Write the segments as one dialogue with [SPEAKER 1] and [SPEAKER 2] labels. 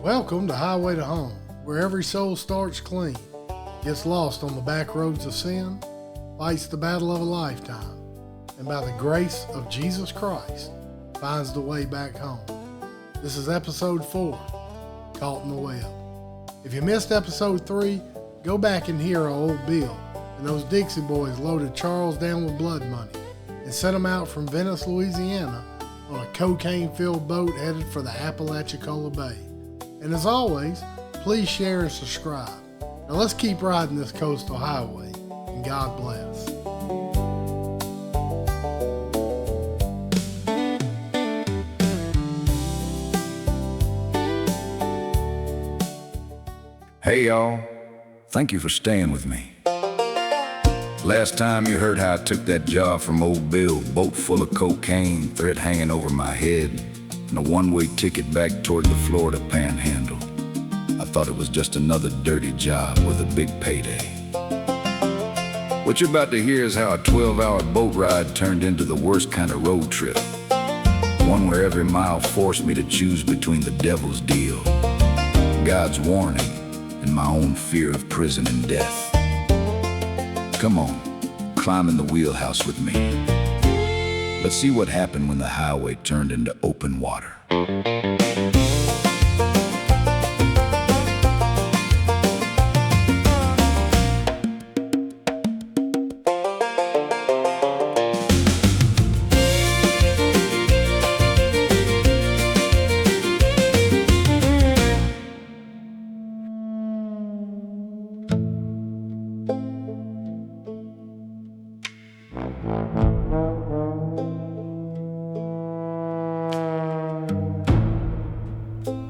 [SPEAKER 1] Welcome to Highway to Home, where every soul starts clean, gets lost on the back roads of sin, fights the battle of a lifetime, and by the grace of Jesus Christ, finds the way back home. This is episode 4, Caught in the Web. If you missed episode 3, go back and hear old Bill and those Dixie boys loaded Charles down with blood money and sent him out from Venice, Louisiana on a cocaine-filled boat headed for the Apalachicola Bay. And as always, please share and subscribe. Now let's keep riding this coastal highway, and God bless.
[SPEAKER 2] Hey y'all, thank you for staying with me. Last time you heard how I took that job from old Bill, boat full of cocaine, thread hanging over my head, and a one-way ticket back toward the Florida Panhandle. I thought it was just another dirty job with a big payday. What you're about to hear is how a 12-hour boat ride turned into the worst kind of road trip. One where every mile forced me to choose between the devil's deal, God's warning, and my own fear of prison and death. Come on, climb in the wheelhouse with me. Let's see what happened when the highway turned into open water.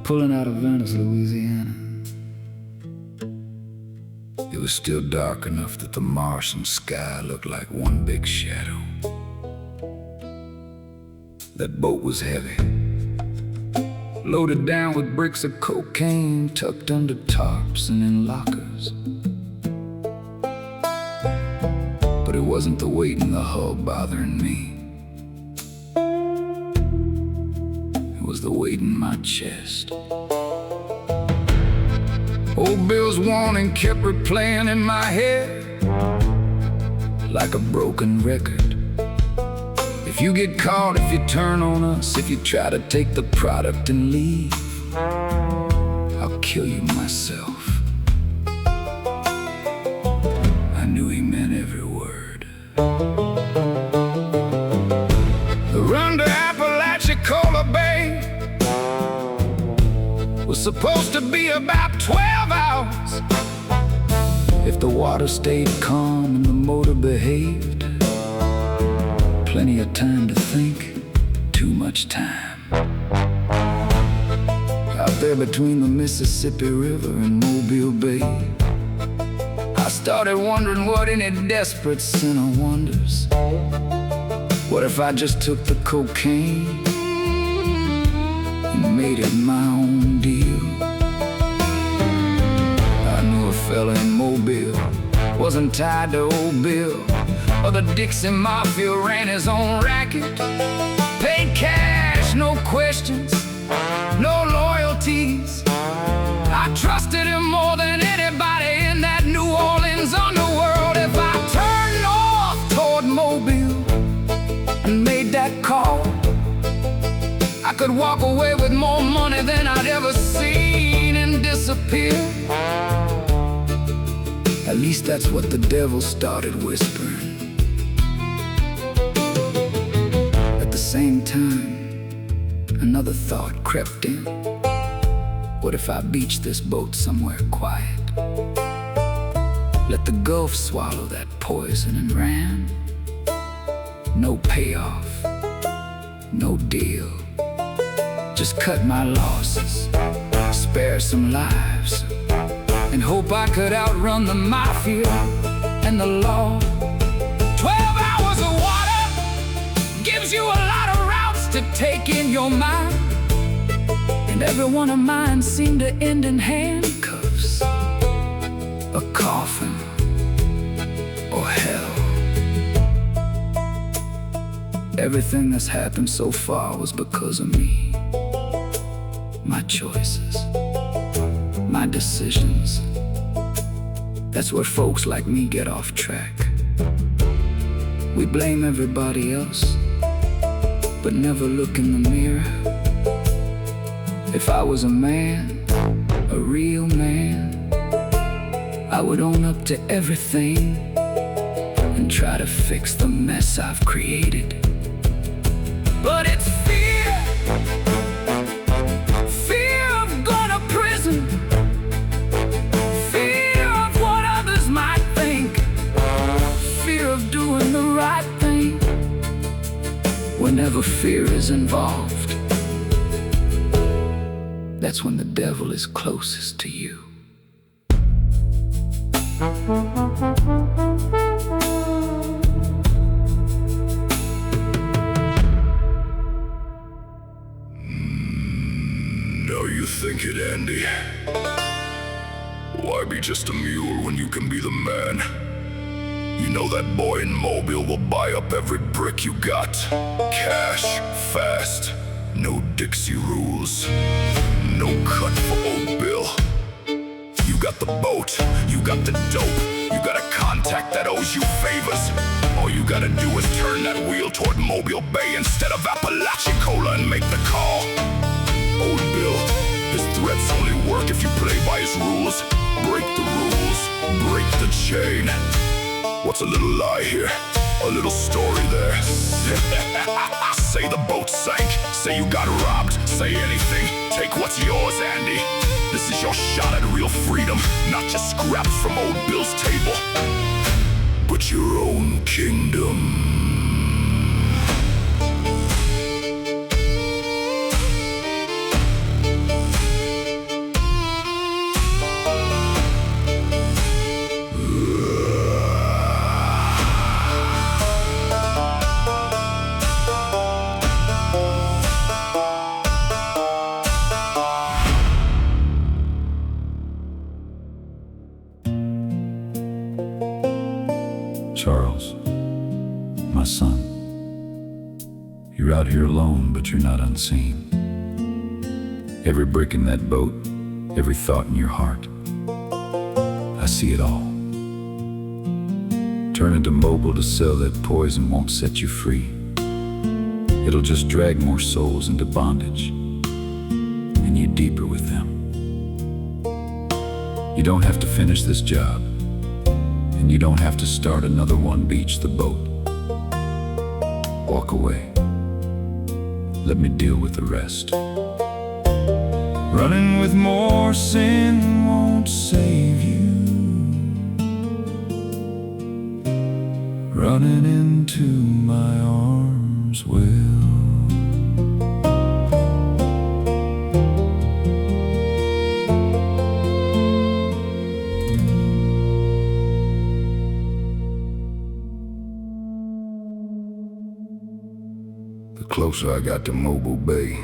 [SPEAKER 3] Pulling out of Venice, Louisiana.
[SPEAKER 2] It was still dark enough that the Martian sky looked like one big shadow. That boat was heavy, loaded down with bricks of cocaine tucked under tarps and in lockers. But it wasn't the weight in the hull bothering me. It was the weight in my chest. Old Bill's warning kept replaying in my head like a broken record. If you get caught, if you turn on us, if you try to take the product and leave, I'll kill you myself. I knew he meant every word. The run to Apalachicola Bay was supposed to be about 12 hours. If the water stayed calm and the motor behaved, plenty of time to think, too much time. Out there between the Mississippi River and Mobile Bay, I started wondering what any desperate sinner wonders. What if I just took the cocaine and made it my own deal? I knew a fella in Mobile wasn't tied to old Bill, or the Dixie Mafia ran his own racket. Paid cash, no questions, no loyalties. I trusted him more than anybody in that New Orleans underworld. If I turned north toward Mobile and made that call, I could walk away with more money than I'd ever seen and disappear. At least that's what the devil started whispering. At the same time, another thought crept in. What if I beached this boat somewhere quiet? Let the Gulf swallow that poison and ran. No payoff, no deal. Just cut my losses, spare some lives, and hope I could outrun the mafia and the law. 12 hours of water gives you a lot of routes to take in your mind, and every one of mine seemed to end in handcuffs, a coffin, or hell. Everything that's happened so far was because of me, my choices.
[SPEAKER 3] my decisions. That's where folks like me get off track. We blame everybody else, but never look in the mirror. If I was a man, a real man, I would own up to everything and try to fix the mess I've created. But it's fear, fear of going to prison, fear of what others might think, fear of doing the right thing. Whenever fear is involved, that's when the devil is closest to you.
[SPEAKER 2] Now you think it, Andy. Why be just a mule when you can be the man? You know that boy in Mobile will buy up every brick you got. Cash, fast, no Dixie rules, no cut for old Bill. You got the boat, you got the dope, you got a contact that owes you favors. All you gotta do is turn that wheel toward Mobile Bay instead of Apalachicola and make the call. Old Bill, his threats only work if you play by his rules. Break the rules, break the chain. What's a little lie here? A little story there. Say the boat sank, say you got robbed, say anything. Take what's yours, Andy. This is your shot at real freedom, not just scraps from old Bill's table, but your own kingdom.
[SPEAKER 4] Charles, my son, you're out here alone, but you're not unseen. Every brick in that boat, every thought in your heart, I see it all. Turning to Mobile to sell that poison won't set you free. It'll just drag more souls into bondage, and you deeper with them. You don't have to finish this job, and you don't have to start another one. Beach the boat. Walk away. Let me deal with the rest. Running with more sin won't save you. Running into my arms will.
[SPEAKER 2] The closer I got to Mobile Bay,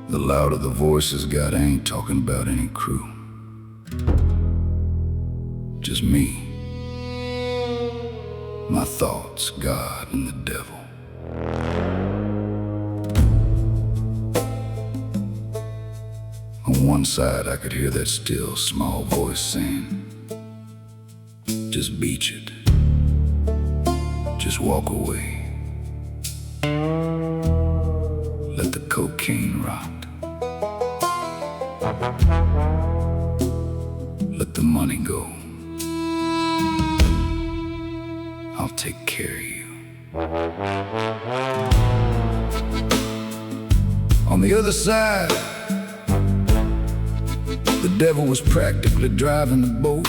[SPEAKER 2] the louder the voices got. I ain't talking about any crew, just me, my thoughts, God, and the devil. On one side I could hear that still small voice saying, just beach it. Just walk away. Let the cocaine rot. Let the money go. I'll take care of you. On the other side, the devil was practically driving the boat.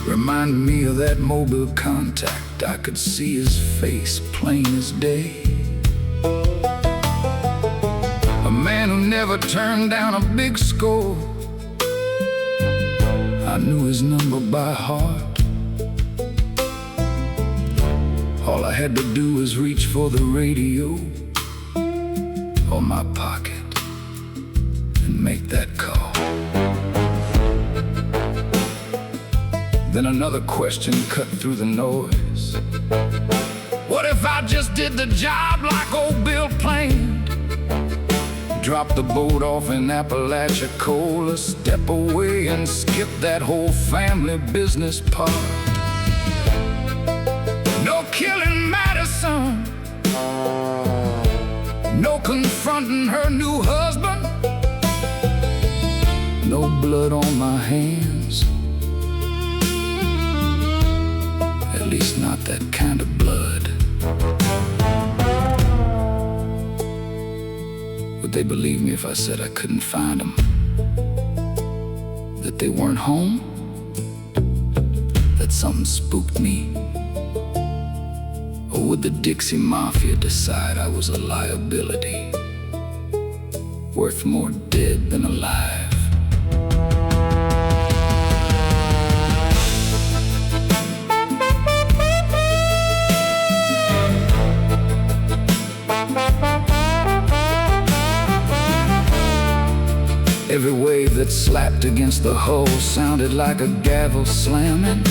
[SPEAKER 2] Reminded me of that Mobile contact. I could see his face plain as day. A man who never turned down a big score. I knew his number by heart. All I had to do was reach for the radio or my pocket and make that call. Then another question cut through the noise. What if I just did the job like old Bill planned? Drop the boat off in Apalachicola, step away and skip that whole family business part. No killing Madison, no confronting her new husband, no blood on my hands, at least not that kind of blood. Would they believe me if I said I couldn't find them? That they weren't home? That something spooked me? Or would the Dixie Mafia decide I was a liability, worth more dead than alive? Every wave that slapped against the hull sounded like a gavel slamming.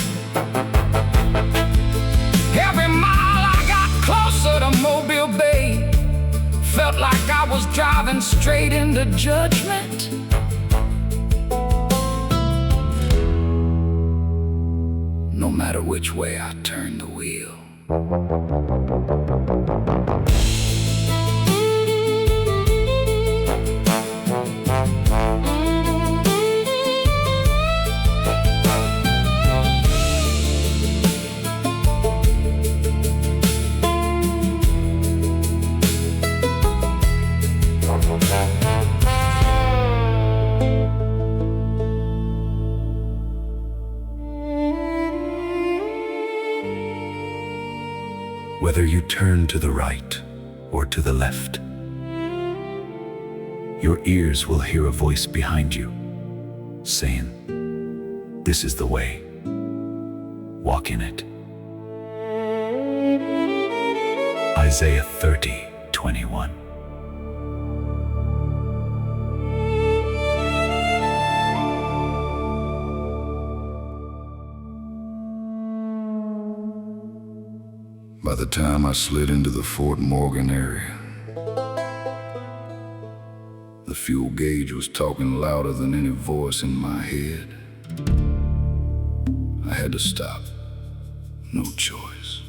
[SPEAKER 2] Every mile I got closer to Mobile Bay felt like I was driving straight into judgment. No matter which way I turned the wheel.
[SPEAKER 4] Whether you turn to the right or to the left, your ears will hear a voice behind you saying, "This is the way. Walk in it." Isaiah 30:21.
[SPEAKER 2] By the time I slid into the Fort Morgan area, the fuel gauge was talking louder than any voice in my head. I had to stop. No choice.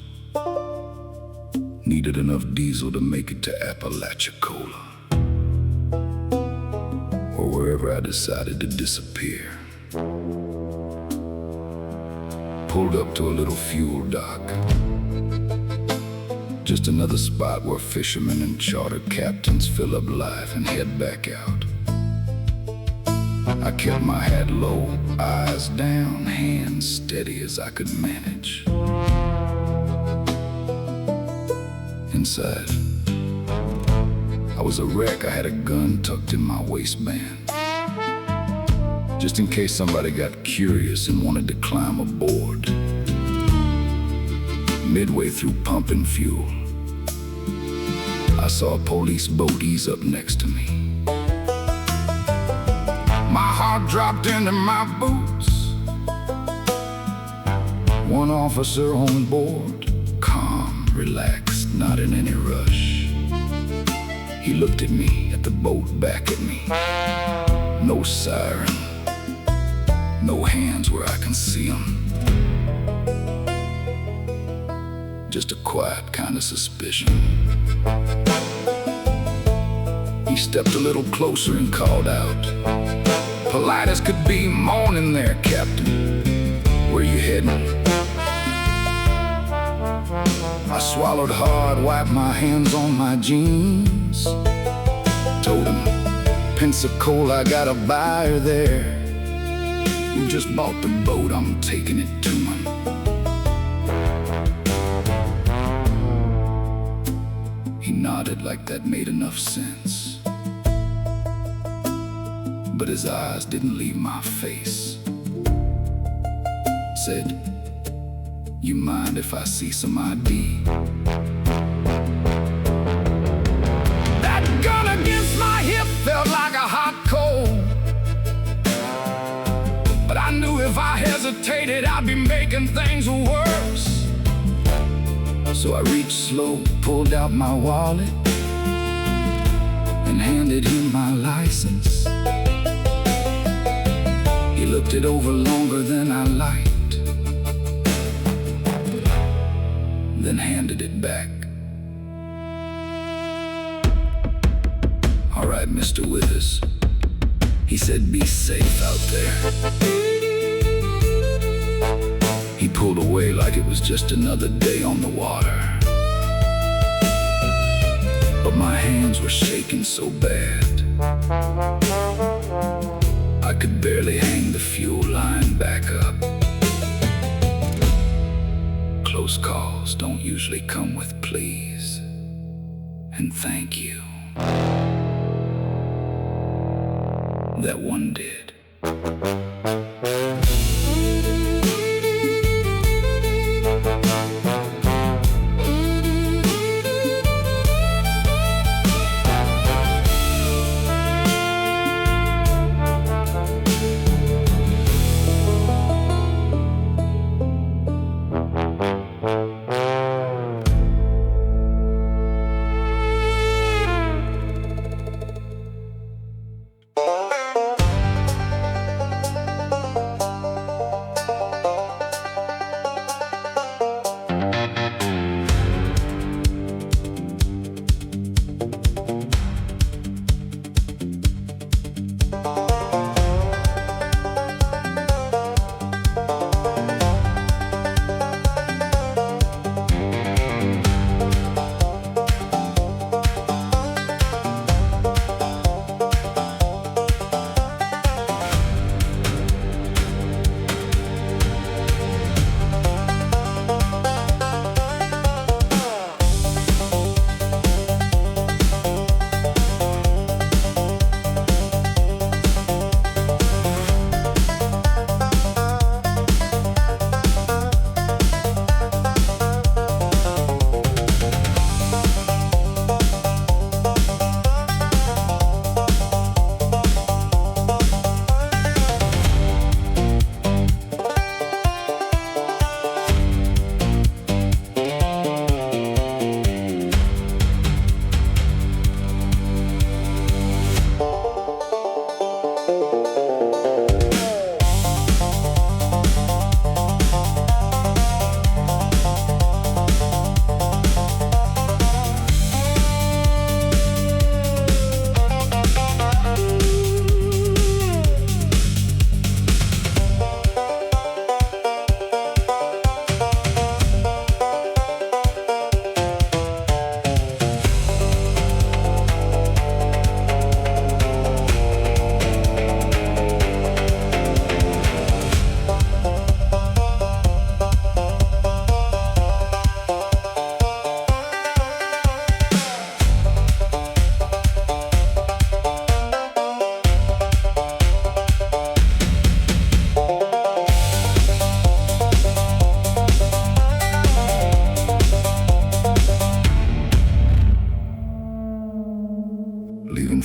[SPEAKER 2] Needed enough diesel to make it to Apalachicola, or wherever I decided to disappear. Pulled up to a little fuel dock. Just another spot where fishermen and charter captains fill up life and head back out. I kept my head low, eyes down, hands steady as I could manage. Inside, I was a wreck. I had a gun tucked in my waistband, just in case somebody got curious and wanted to climb aboard. Midway through pumping fuel, I saw a police boat ease up next to me. My heart dropped into my boots. One officer on board, calm, relaxed, not in any rush. He looked at me, at the boat, back at me. No siren, no hands where I can see them. Just a quiet kind of suspicion. He stepped a little closer and called out, polite as could be, "Morning there, Captain. Where you heading?" I swallowed hard, wiped my hands on my jeans. Told him, "Pensacola, I got a buyer there. You just bought the boat, I'm taking it to him." He nodded like that made enough sense, but his eyes didn't leave my face. Said, "You mind if I see some ID?" That gun against my hip felt like a hot coal, but I knew if I hesitated I'd be making things worse. So I reached slow, pulled out my wallet,
[SPEAKER 3] and handed him my license. He looked it over longer than I liked, then handed it back. "All right, Mr. Withers," he said, "be safe out there." He pulled away like it was just another day on the water. But my hands were shaking so bad I could barely hang the fuel line back up. Close calls don't usually come with please and thank you. That one did.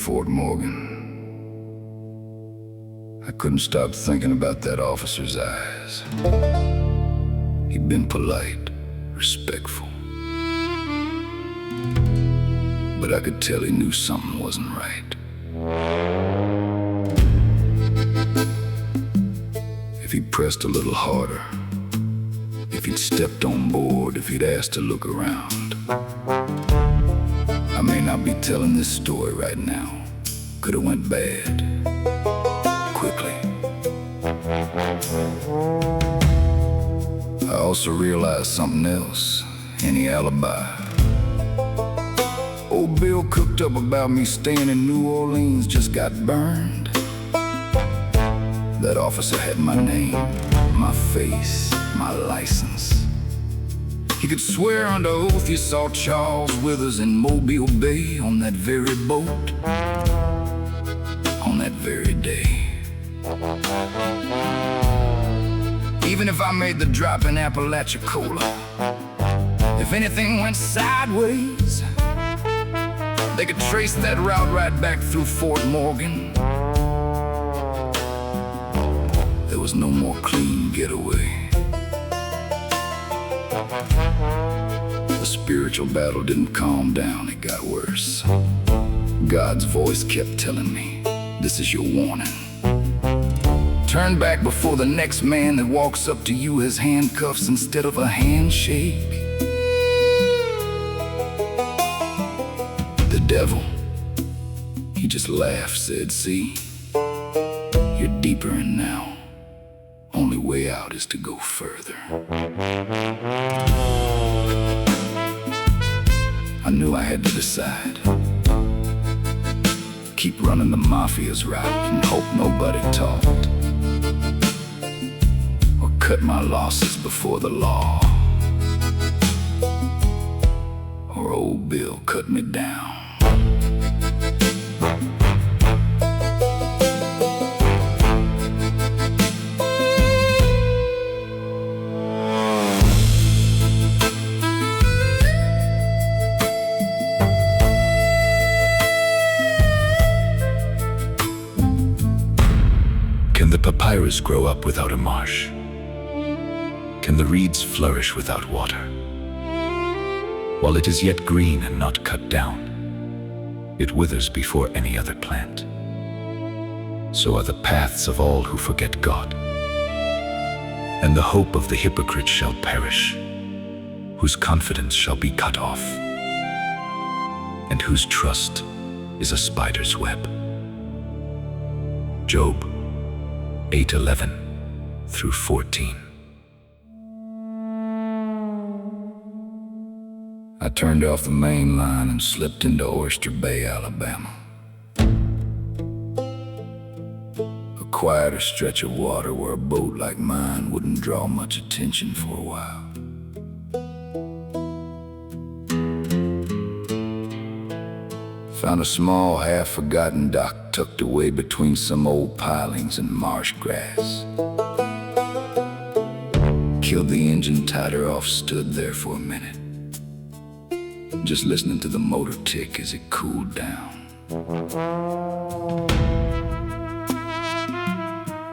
[SPEAKER 2] Fort Morgan, I couldn't stop thinking about that officer's eyes. He'd been polite, respectful, but I could tell he knew something wasn't right. If he'd pressed a little harder, if he'd stepped on board, if he'd asked to look around, I may not be telling this story right now. Could have went bad quickly. I also realized something else. Any alibi. Old Bill cooked up about me staying in New Orleans just got burned. That officer had my name, my face, my license. He could swear under oath you saw Charles Withers in Mobile Bay on that very boat, on that very day. Even if I made the drop in Apalachicola, if anything went sideways, they could trace that route right back through Fort Morgan. There was no more clean getaway. The spiritual battle didn't calm down, it got worse. God's voice kept telling me, this is your warning. Turn back before the next man that walks up to you has handcuffs instead of a handshake. The devil, he just laughed, said, see, you're deeper in now. Only way out is to go further. I knew I had to decide. Keep running the Mafia's route and hope nobody talked, or cut my losses before the law, or old Bill cut me down.
[SPEAKER 4] Can the papyrus grow up without a marsh? Can the reeds flourish without water? While it is yet green and not cut down, it withers before any other plant. So are the paths of all who forget God. And the hope of the hypocrite shall perish, whose confidence shall be cut off, and whose trust is a spider's web. Job 8:11 through 14.
[SPEAKER 2] I turned off the main line and slipped into Oyster Bay, Alabama. A quieter stretch of water where a boat like mine wouldn't draw much attention for a while. Found a small, half-forgotten dock tucked away between some old pilings and marsh grass. Killed the engine, tied her off, stood there for a minute, just listening to the motor tick as it cooled down.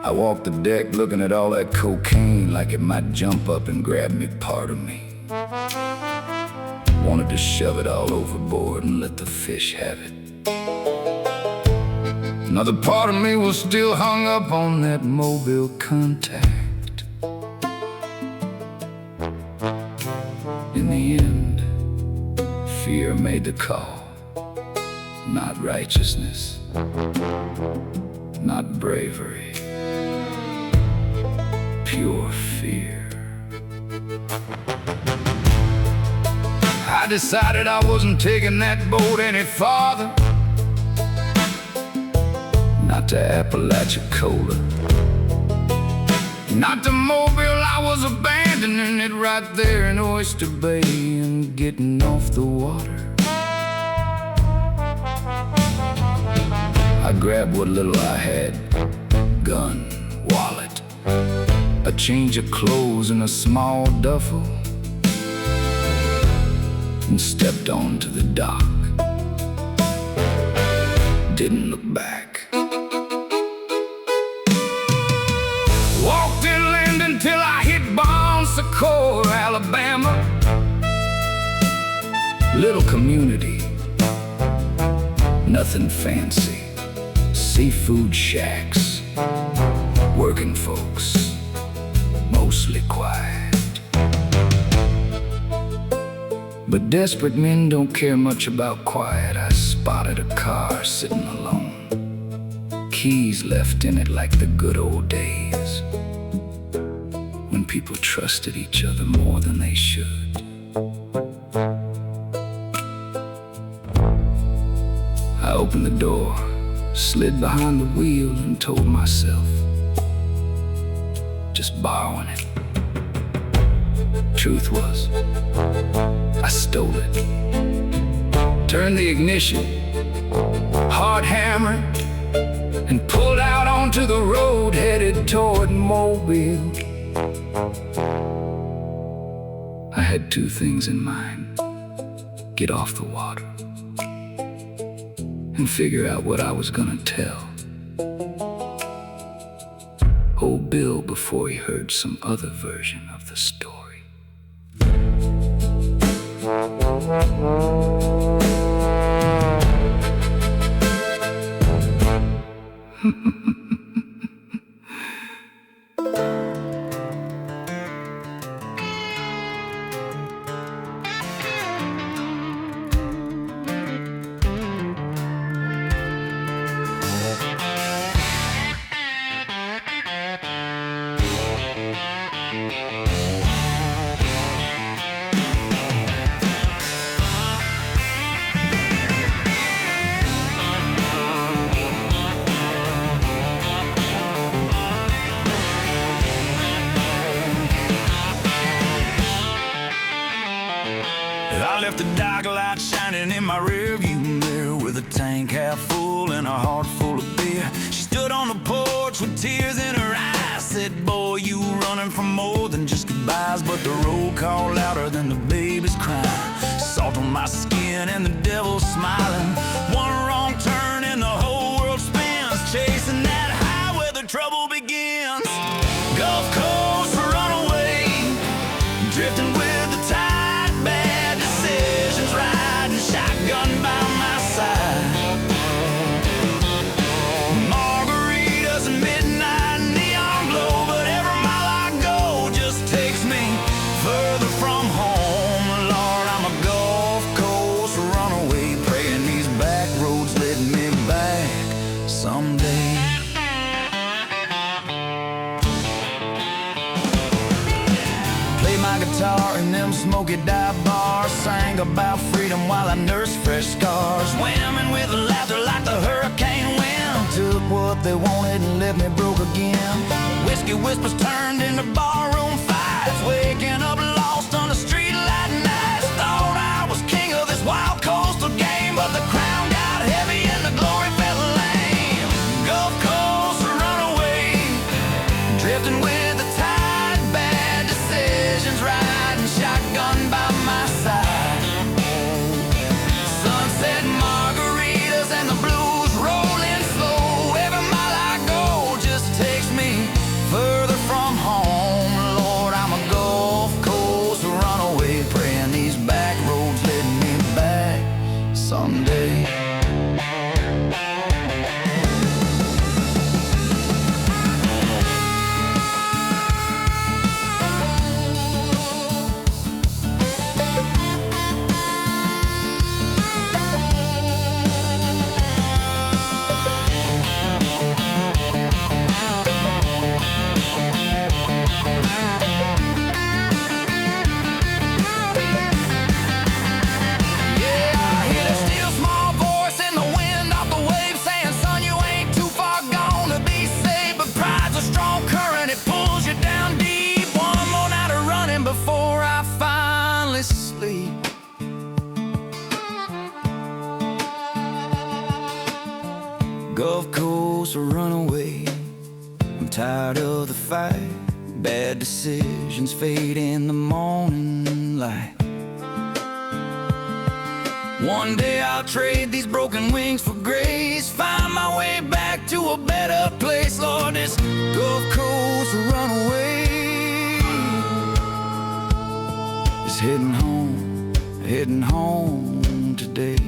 [SPEAKER 2] I walked the deck looking at all that cocaine like it might jump up and grab me, part of me. Wanted to shove it all overboard and let the fish have it. Another part of me was still hung up on that Mobile contact. In the end, fear made the call. Not righteousness, not bravery, pure fear. I decided I wasn't taking that boat any farther. Not to Apalachicola, not to Mobile. I was abandoning it right there in Oyster Bay and getting off the water. I grabbed what little I had, gun, wallet, a change of clothes and a small duffel, and stepped onto the dock. Didn't look back. Walked inland until I hit Bon Secour, Alabama. Little community, nothing fancy. Seafood shacks, working folks, mostly quiet. But desperate men don't care much about quiet. I spotted a car sitting alone, keys left in it like the good old days, when people trusted each other more than they should. I opened the door, slid behind the wheel, and told myself, just borrowing it. Truth was, I stole it. Turned the ignition, hard hammered, and pulled out onto the road headed toward Mobile. I had two things in mind: get off the water and figure out what I was gonna tell old Bill before he heard some other version of the story. I left the dark light shining in my rearview mirror with a tank half full and a heart full of beer. She stood on the porch with tears in her eyes, said, boy, you running from more than just goodbyes. But the roll called louder than the baby's crying, salt on my skin and the devil smiling. One wrong turn and the whole world spins, chasing that high where the trouble begins. Gulf Coast runaway, drifting with the tide, bad decisions, riding shotgun by my side. Margaritas and midnight neon glow, but every mile I go just takes me further from home. Lord, I'm a Gulf Coast runaway, praying these back roads let me back someday. Played my guitar in them smoky dive bars, sang about freedom while I nursed fresh scars. Swimming with laughter like the hurricane wind, took what they wanted and left me broke again. Whiskey whispers turned into barroom fights, waking up lost on the street light nights. Thought I was king of this wild coastal game, but the crown got heavy and the glory felt lame. Gulf Coast runaway, drifting with the tide, bad decisions, riding shotgun by my side. Sunset margaritas and the blues rolling slow. Every mile I go just takes me further from home. Lord, I'm a Gulf Coast runaway, praying these back roads let me back someday. Yeah, I hear that still small voice in the wind off the waves saying, son, you ain't too far gone to be saved. But pride's a strong current, it pulls you down deep. One more night of running before I finally sleep. Gulf Coast runaway, I'm tired of the fight. Bad decisions fade in the morning light. One day I'll trade these broken wings for grace, find my way back to a better place. Lord, this Gulf Coast runaway is heading home today.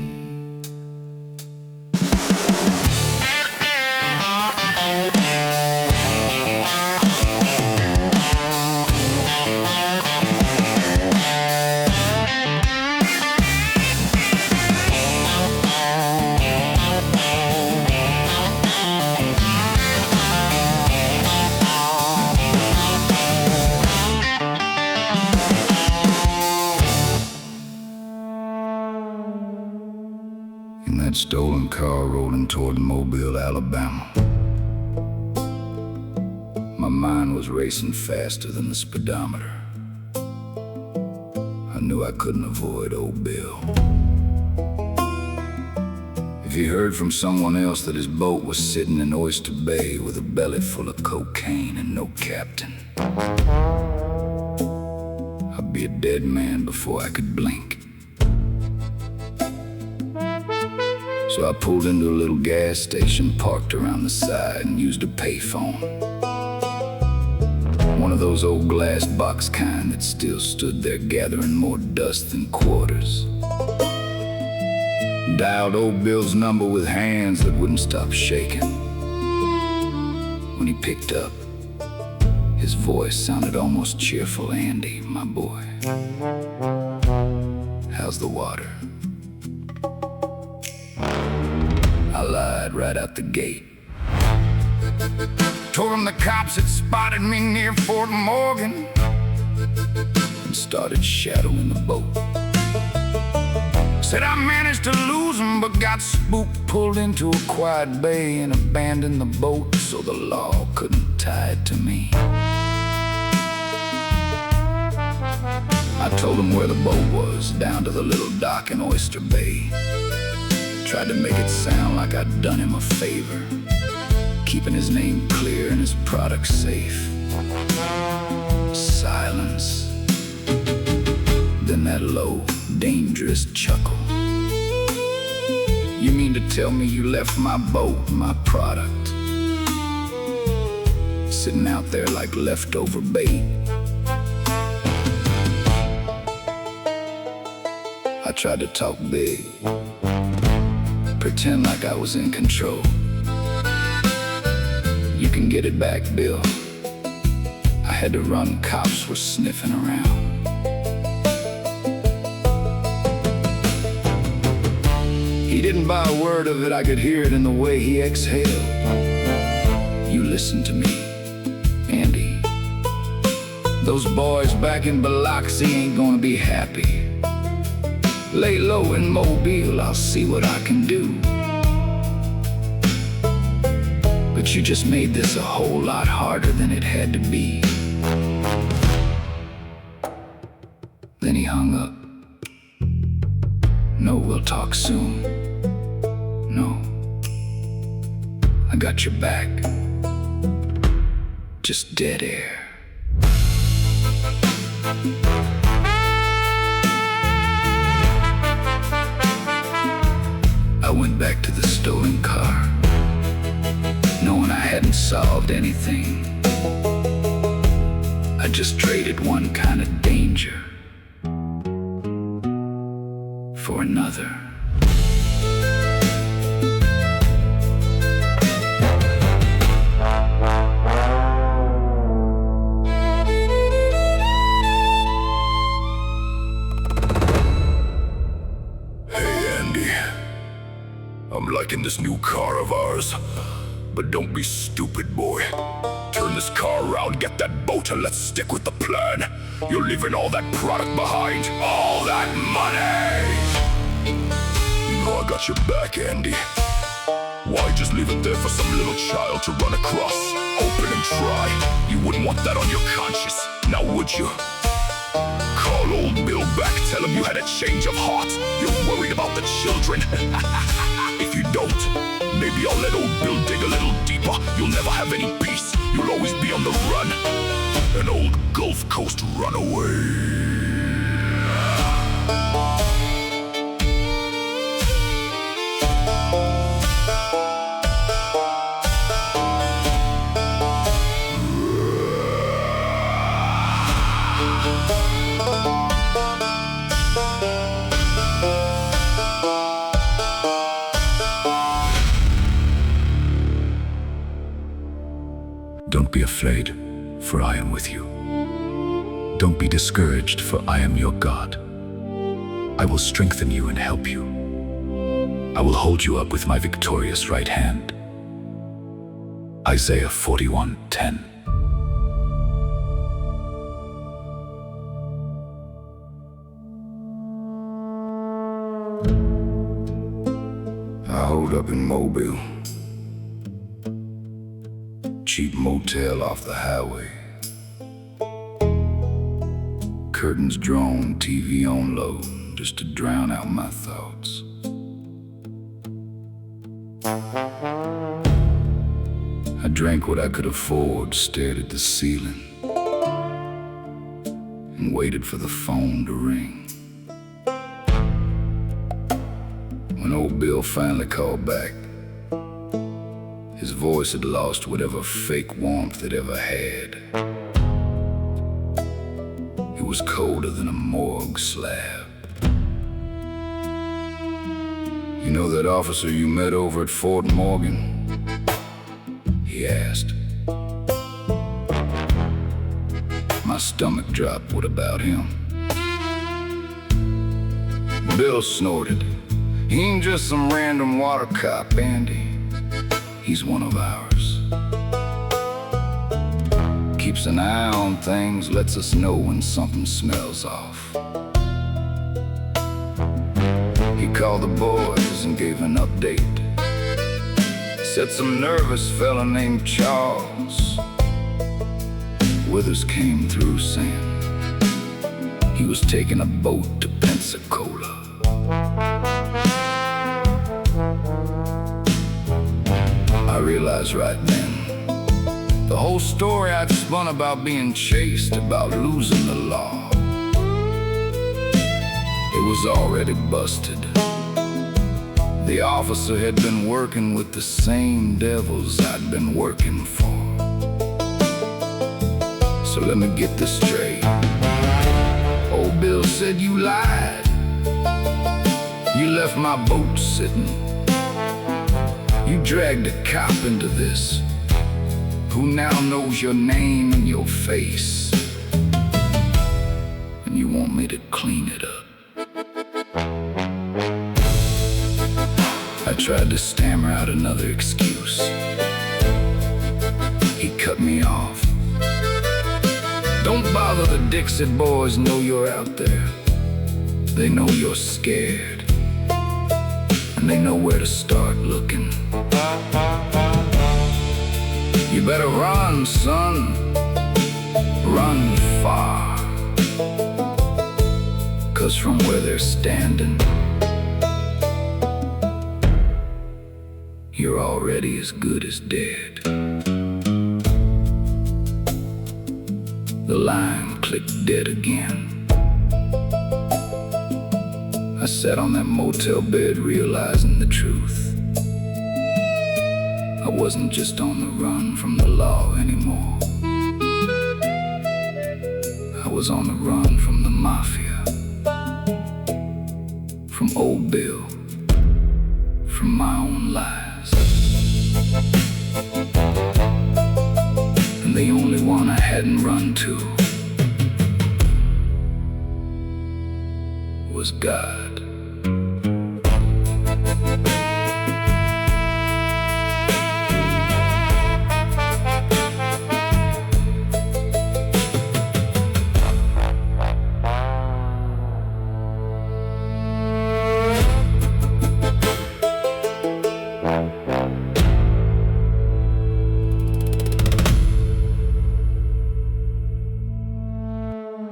[SPEAKER 2] In that stolen car rolling toward Mobile, Alabama, my mind was racing faster than the speedometer. I knew I couldn't avoid old Bill. If he heard from someone else that his boat was sitting in Oyster Bay with a belly full of cocaine and no captain, I'd be a dead man before I could blink. So I pulled into a little gas station parked around the side and used a payphone. One of those old glass box kind that still stood there gathering more dust than quarters. Dialed old Bill's number with hands that wouldn't stop shaking.
[SPEAKER 3] When he picked up, his voice sounded almost cheerful. "Andy, my boy, how's the water?" I lied right out the gate. Told him the cops had spotted me near Fort Morgan and started shadowing the boat. Said I managed to lose him, but got spooked, pulled into a quiet bay and abandoned the boat so the law couldn't tie it to me. I told him where the boat was, down to the little dock in Oyster Bay. Tried to make it sound like I'd done him a favor, keeping his name clear and his product safe. Silence. Then that low, dangerous chuckle. "You mean to tell me you left my boat, my product, sitting out there like leftover bait?" I tried to talk big, pretend like I was in control. "You can get it back, Bill." I had to run, cops were sniffing around. He didn't buy a word of it, I could hear it in the way he exhaled. "You listen to me, Andy. Those boys back in Biloxi ain't gonna be happy. Lay low in Mobile, I'll see what I can do. But you just made this a whole lot harder than it had to be." Then he hung up. "No, we'll talk soon. No, I got your back. Just dead air." I went back to the stolen car, knowing I hadn't solved anything. I just traded one kind of danger for another.
[SPEAKER 2] I'm liking this new car of ours, but don't be stupid, boy. Turn this car around, get that boat, and let's stick with the plan. You're leaving all that product behind, all that money! You know I got your back, Andy. Why just leave it there for some little child to run across? Open and try. You wouldn't want that on your conscience, now would you? Call old Bill back, tell him you had a change of heart. You're worried about the children. If you don't, maybe I'll let old Bill dig a little deeper. You'll never have any peace. You'll always be on the run. An old Gulf Coast runaway.
[SPEAKER 4] Don't be afraid, for I am with you. Don't be discouraged, for I am your God. I will strengthen you and help you. I will hold you up with my victorious right hand. Isaiah 41:10.
[SPEAKER 2] I hold up in Mobile. Cheap motel off the highway. Curtains drawn, TV on low, just to drown out my thoughts. I drank what I could afford, stared at the ceiling, and waited for the phone to ring. When old Bill finally called back, his voice had lost whatever fake warmth it ever had. It was colder than a morgue slab. "You know that officer you met over at Fort Morgan?" he asked. my stomach drop. What about him? Bill snorted. He ain't just some random water cop, Andy. He's one of ours. Keeps an eye on things, lets us know when something smells off. He called the boys and gave an update. Said some nervous fella named Charles Withers came through saying he was taking a boat to Pensacola. I realized right then the whole story I'd spun about being chased, about losing the law, it was already busted. The officer had been working with the same devils I'd been working for. So let me get this straight. Old Bill said you lied. You left my boat sitting. You dragged a cop into this, who now knows your name and your face. And you want me to clean it up. I tried to stammer out another excuse. He cut me off. Don't bother, the Dixie boys know you're out there. They know you're scared, and they know where to start looking. You better run, son. Run far. 'Cause from where they're standing, you're already as good as dead. The line clicked dead again. I sat on that motel bed realizing the truth. I wasn't just on the run from the law anymore. I was on the run from the mafia, from old Bill, from my own lies. And the only one I hadn't run to was God.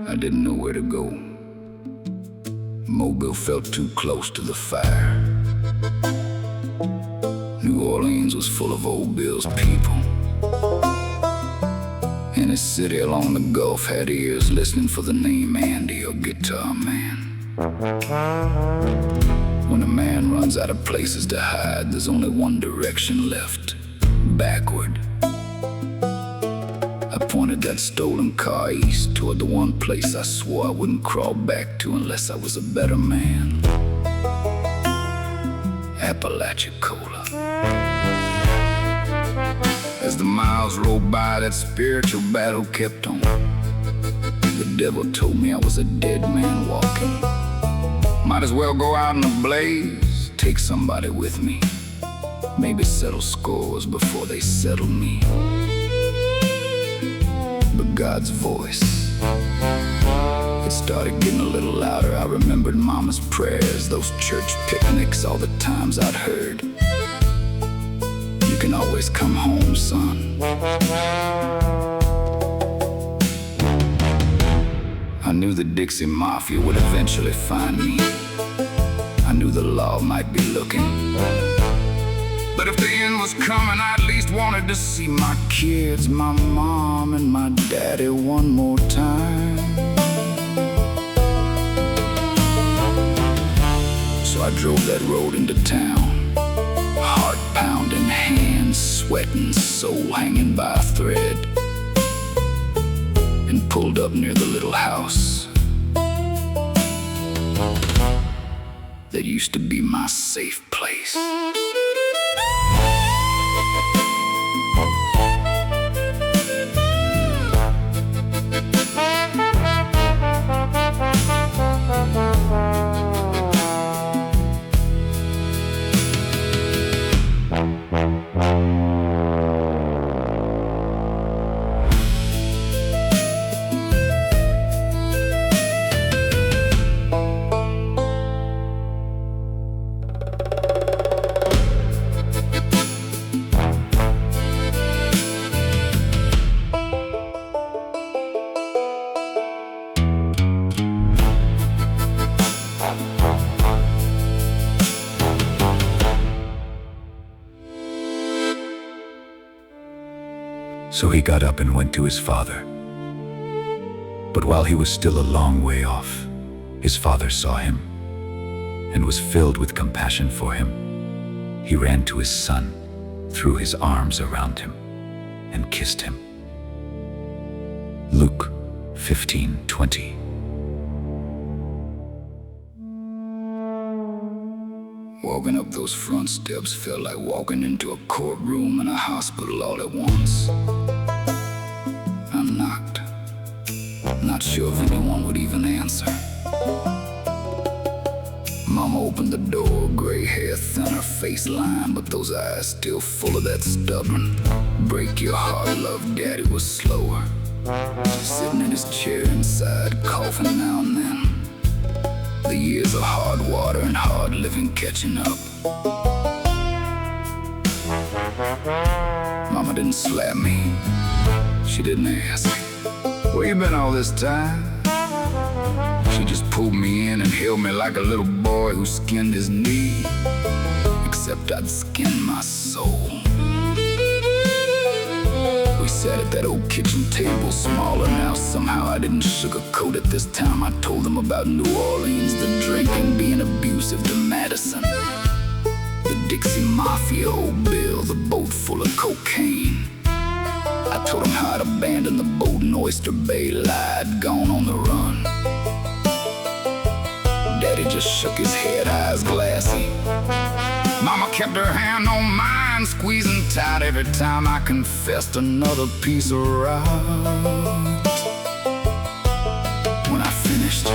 [SPEAKER 2] I didn't know where to go. Mobile felt too close to the fire. New Orleans was full of old Bill's people. And his city along the Gulf had ears listening for the name Andy or Guitar Man. When a man runs out of places to hide, there's only one direction left: backward. I pointed that stolen car east toward the one place I swore I wouldn't crawl back to unless I was a better man. Apalachicola. As the miles rolled by, that spiritual battle kept on. The devil told me I was a dead man walking. Might as well go out in a blaze, take somebody with me. Maybe settle scores before they settle me. But God's voice, it started getting a little louder. I remembered Mama's prayers, those church picnics, all the times I'd heard, "You can always come home, son." I knew the Dixie Mafia would eventually find me. I knew the law might be looking. But if the end was coming, I at least wanted to see my kids, my mom and my daddy one more time. So I drove that road into town, heart pounding, hands sweating, soul hanging by a thread, and pulled up near the little house that used to be my safe place.
[SPEAKER 4] So he got up and went to his father. But while he was still a long way off, his father saw him and was filled with compassion for him. He ran to his son, threw his arms around him, and kissed him. Luke 15:20.
[SPEAKER 3] Walking up those front steps felt like walking into a courtroom in a hospital all at once. I knocked, not sure if anyone would even answer. Mama opened the door, gray hair thin, her face lined, but those eyes still full of that stubborn, break your heart love. Daddy was slower, sitting in his chair inside, coughing now and then. The years of hard water and hard living catching up. Mama didn't slap me, she didn't ask, "Where you been all this time?" She just pulled me in and held me like a little boy who skinned his knee, except I'd skinned my soul. We sat at that old kitchen table, smaller now. Somehow I didn't sugarcoat it this time. I told them about New Orleans, the drinking being abusive to Madison, the Dixie Mafia, Old Bill, the boat full of cocaine. I told him how I'd abandoned the boat in Oyster Bay, lied, gone on the run. Daddy just shook his head, eyes glassy. Mama kept her hand on mine, squeezing tight every time I confessed another piece of rot. When I finished,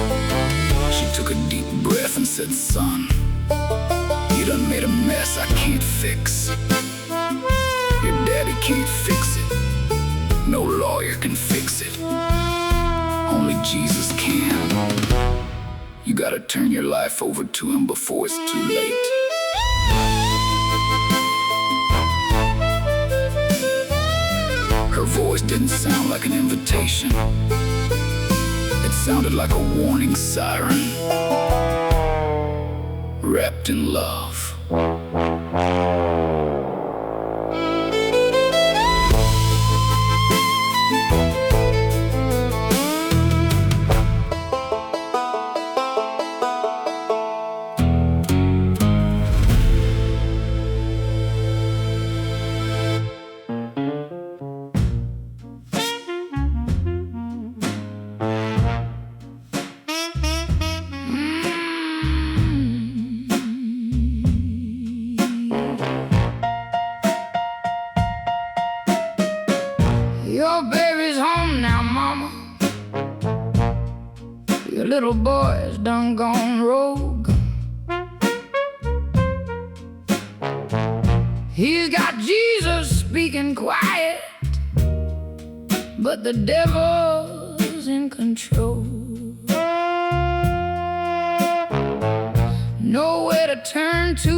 [SPEAKER 3] she took a deep breath and said, "Son, you done made a mess I can't fix. Your daddy can't fix it. No lawyer can fix it. Only Jesus can. You gotta turn your life over to him before it's too late." Her voice didn't sound like an invitation. It sounded like a warning siren, wrapped in love. Your baby's home now, mama. Your little boy's done gone rogue. He's got Jesus speaking quiet, but the devil's in control. Nowhere to turn to,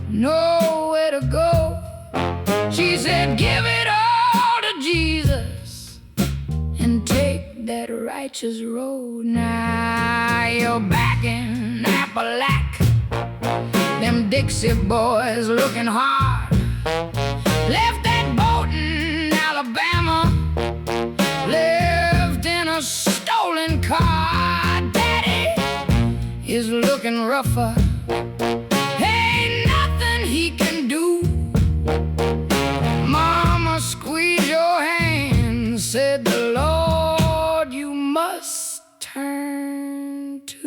[SPEAKER 3] nowhere to go. She said, "Give it all to Jesus and take that righteous road." Now you're back in Apalachicola, them Dixie boys looking hard. Left that boat in Alabama, left in a stolen car. Daddy is looking rougher. Ain't nothing he can do. Mama, squeeze your hand, said the Lord you must turn to.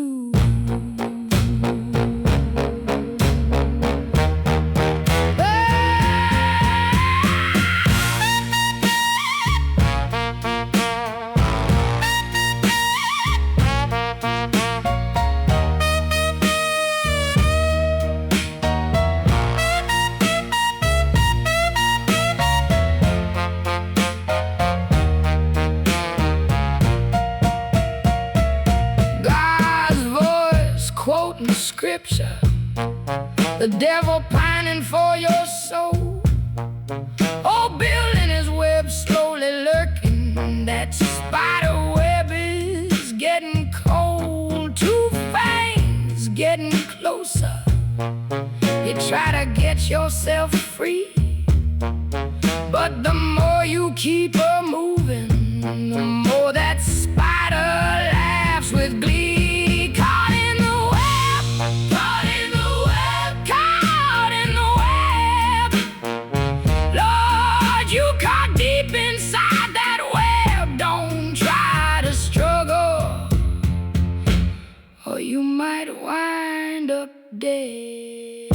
[SPEAKER 3] Quoting scripture, the devil pining for your soul. Oh, building his web, slowly lurking. That spider web is getting cold. Two fangs getting closer. You try to get yourself free, But the more you keep her moving, the more that spider laughs with glee. Caught in the web, caught in the web, caught in the web. Lord, you caught deep inside that web. Don't try to struggle, or you might wind up dead.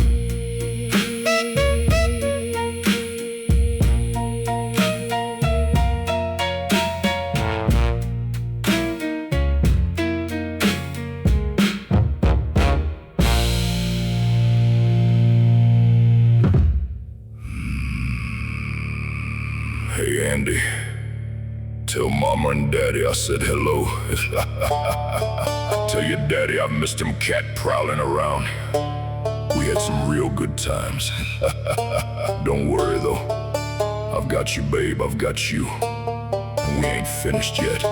[SPEAKER 2] Hey, Andy. Tell Mama and Daddy I said hello. Tell your daddy I've missed him cat prowling around. We had some real good times. Don't worry though. I've got you, babe, I've got you. And we ain't finished yet.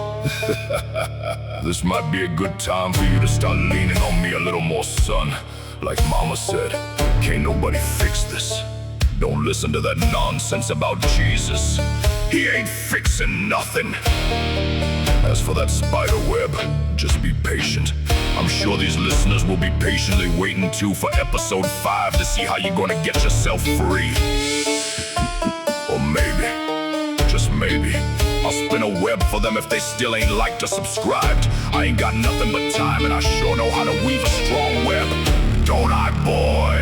[SPEAKER 2] This might be a good time for you to start leaning on me a little more, son. Like Mama said, can't nobody fix this. Don't listen to that nonsense about Jesus. He ain't fixing nothing. As for that spider web, just be patient. I'm sure these listeners will be patiently waiting too for episode 5 to see how you're gonna get yourself free. Or maybe, just maybe, I'll spin a web for them if they still ain't liked or subscribed. I ain't got nothing but time, and I sure know how to weave a strong web. Don't I, boy?